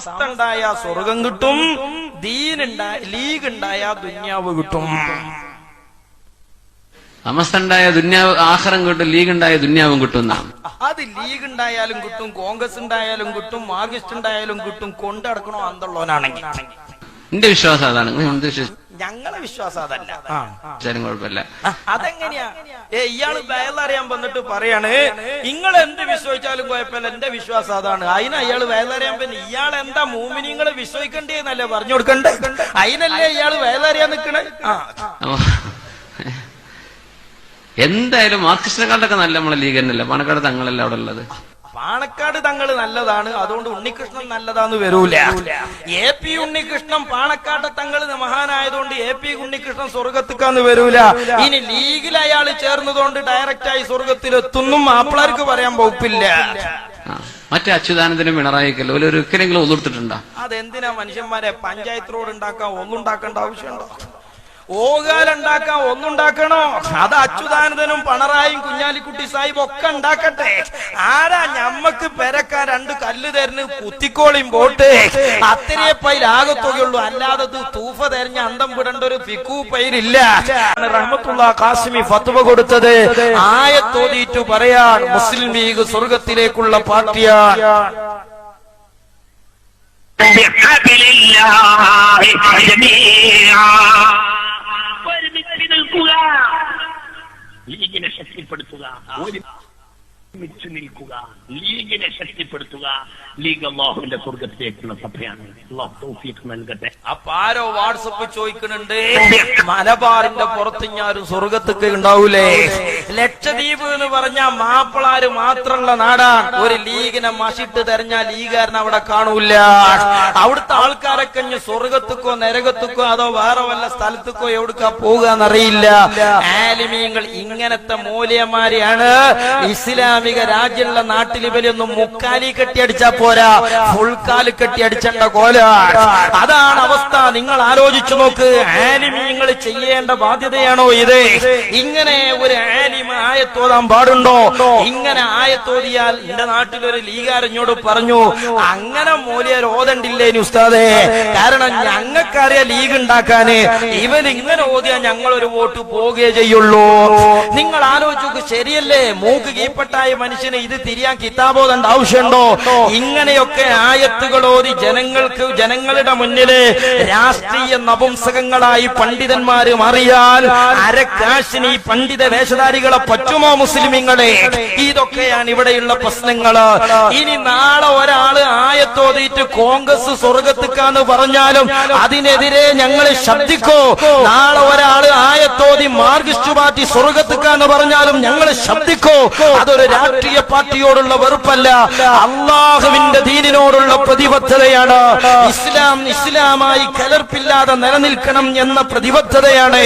സമസ്ത ഉണ്ടായ സ്വർഗം കിട്ടും, ലീഗ് ഉണ്ടായ ദുന്യാവ് കിട്ടും. സമസ്ത ഉണ്ടായ ദുന്യാവ് ആഖിറം കിട്ടും, ലീഗ് ഉണ്ടായ ദുന്യാവും കിട്ടും. അത് ലീഗ് ഉണ്ടായാലും കിട്ടും, കോൺഗ്രസ് ഉണ്ടായാലും കിട്ടും, മാർക്സിസ്റ്റ് ഉണ്ടായാലും കിട്ടും. കൊണ്ടടക്കണോ അന്തള്ളവനാണെങ്കിൽ. എന്റെ വിശ്വാസം അതാണ്. ഞങ്ങളെ വിശ്വാസം അതല്ല. കുഴപ്പമില്ല. അതെങ്ങനെയാ? ഇയാള് വയലറിയാൻ വന്നിട്ട് പറയാണ് നിങ്ങൾ എന്ത് വിശ്വസിച്ചാലും കുഴപ്പമില്ല, എന്റെ വിശ്വാസം അതാണ്. അതിന് അയാള് വയലറിയാൻ പിന്നെ ഇയാൾ എന്താ മൂമിനിങ്ങളെ വിശ്വസിക്കണ്ടേന്നല്ലേ പറഞ്ഞു കൊടുക്കണ്ടേ? അതിനല്ലേ ഇയാള് വയലറിയാൻ നിക്കണേ? എന്തായാലും മാർക്സിസ്റ്റിനെക്കാളൊക്കെ നല്ല നമ്മളെ ലീഗ് തന്നെയല്ല. പാണക്കാട് തങ്ങളല്ല അവിടെ ഉള്ളത്. പാണക്കാട് തങ്ങൾ നല്ലതാണ്, അതുകൊണ്ട് ഉണ്ണികൃഷ്ണൻ നല്ലതാന്ന് വരൂല. AP ഉണ്ണികൃഷ്ണൻ പാണക്കാട്ടെ തങ്ങൾ മഹാനായതുകൊണ്ട് AP ഉണ്ണികൃഷ്ണൻ സ്വർഗത്തിക്കാന്ന് വരൂല. ഇനി ലീഗിൽ അയാൾ ചേർന്നതുകൊണ്ട് ഡയറക്റ്റായി സ്വർഗത്തിലെത്തുന്നും മാപ്പിളർക്ക് പറയാൻ വകുപ്പില്ല. മറ്റേ അച്യുതാനന്ദനും പിണറായിക്കല്ലോ ഒരിക്കലെങ്കിലും ഒന്നെടുത്തിട്ടുണ്ടോ? അതെന്തിനാ മനുഷ്യന്മാരെ പഞ്ചായത്ത് റോഡ് ഉണ്ടാക്കാൻ ഒന്നുണ്ടാക്കേണ്ട ആവശ്യമുണ്ടോ? ഓകാലുണ്ടാക്കാൻ ഒന്നുണ്ടാക്കണോ? അത് അച്യുതാനന്ദനും പിണറായിയും കുഞ്ഞാലിക്കുട്ടി സാഹിബ് ഒക്കെ ഉണ്ടാക്കട്ടെ. ആരാ ഞമ്മക്ക് പെരക്കാൻ 2 കല്ല് തരുന്ന് കുത്തിക്കോളിയും പോട്ട് അത്രയെ പൈലാകത്തുകയുള്ളൂ. അല്ലാതെ തൂഫ തെരഞ്ഞ അന്തം വിടേണ്ട ഒരു ഫിക്കു പൈരില്ല. റഹ്മത്തുള്ളാഹി ഖാസിമി ഫത്വ കൊടുത്തത് ആയത്തോതിയിട്ട് പറയാൻ മുസ്ലിം ലീഗ് സ്വർഗത്തിലേക്കുള്ള പാർട്ടിയാണ്. ലീഗിനെ ശക്തിപ്പെടുത്തുക, ഒരുമിച്ച് നിൽക്കുക, ലീഗിനെ ശക്തിപ്പെടുത്തുക. ലീഗ് അല്ലാഹുവിന്റെ സ്വർഗത്തിലേക്കുള്ള സഭയാണ്. അല്ലാഹു തൗഫീഖ് നൽകട്ടെ. അപ്പൊ ആരോ വാട്സപ്പ് ചോദിക്കുന്നുണ്ട്, മലബാറിന്റെ പുറത്ത് ഞാനും സ്വർഗത്തൊക്കെ ഉണ്ടാവൂലേ? ലക്ഷദ്വീപ് എന്ന് പറഞ്ഞ മാപ്പിളാര് മാത്രമുള്ള നാടാണ്. ഒരു ലീഗിനെ മഷിട്ട് തെരഞ്ഞാൽ ലീഗുകാരനെ അവിടെ കാണൂല. അവിടുത്തെ ആൾക്കാരൊക്കെ സ്വർഗത്തുക്കോ നരകത്തുക്കോ അതോ വേറെ വല്ല സ്ഥലത്തുക്കോ എവിടുക്കാ പോകാന്നറിയില്ല. ആലിമീങ്ങൾ ഇങ്ങനത്തെ മൂല്യന്മാരെയാണ് ഇസ്ലാമിക രാജ്യമുള്ള നാട്ടിൽ ഇവരൊന്നും മുക്കാലി കെട്ടിയടിച്ചാ പോരാ, ഫുൾക്കാല് കെട്ടിയടിച്ചേണ്ട കോല. അതാണ് അവസ്ഥ. നിങ്ങൾ ആലോചിച്ചു നോക്ക്. ആലിമീങ്ങൾ ചെയ്യേണ്ട ബാധ്യതയാണോ ഇത്? ഇങ്ങനെ ഒരു ആലിമ ആയത്തോതാൻ പാടുണ്ടോ? ഇങ്ങനെ ആയത്തോതിയാൽ എന്റെ നാട്ടിലൊരു ലീഗാരഞ്ഞോട് പറഞ്ഞു, അങ്ങനെ മൂല്യർ ഓതണ്ടില്ലേനി ഉസ്താദേ, കാരണം ഞങ്ങൾക്കറിയാം ലീഗ് ഉണ്ടാക്കാന്. ഇവരിങ്ങനെ ഓതിയാൽ ഞങ്ങളൊരു വോട്ട് പോവുകയേ ചെയ്യുള്ളൂ. നിങ്ങൾ ആലോചിച്ചു, ശരിയല്ലേ? മൂക്ക് കീപ്പട്ടായ മനുഷ്യന് ഇത് തിരിയാൻ കിതാബോധേണ്ട ആവശ്യമുണ്ടോ? ഇങ്ങനെയൊക്കെ ആയത്തുകൾ ഓതി ജനങ്ങളുടെ മുന്നില് രാഷ്ട്രീയ നപുംസകങ്ങളായി പണ്ഡിതന്മാര് മാറിയാൽ അരക്കാശിന് ഈ പണ്ഡിത വേഷധാരികളെ പറ്റുമോ മുസ്ലിമീങ്ങളെ? ഇതൊക്കെയാണ് ഇവിടെയുള്ള പ്രശ്നങ്ങള്. ഇനി നാളെ ഒരാള് ആയത്തോതിയിട്ട് കോൺഗ്രസ് സ്വർഗത്തിക്കാന്ന് പറഞ്ഞാലും അതിനെതിരെ ഞങ്ങൾ ശബ്ദിക്കോ? നാളെ ഒരാള് ആയത്തോതി മാർക്സിസ്റ്റ് പാർട്ടി സ്വർഗത്തിക്കാന്ന് പറഞ്ഞാലും ഞങ്ങൾ ശബ്ദിക്കോ? അതൊരു രാഷ്ട്രീയ പാർട്ടിയോടുള്ള വെറുപ്പല്ല, അള്ളാഹുവിന്റെ ദീനിനോടുള്ള പ്രതിബദ്ധതയാണ്. ഇസ്ലാമായി കലർപ്പില്ലാതെ നിലനിൽക്കണം എന്ന പ്രതിബദ്ധതയാണ്.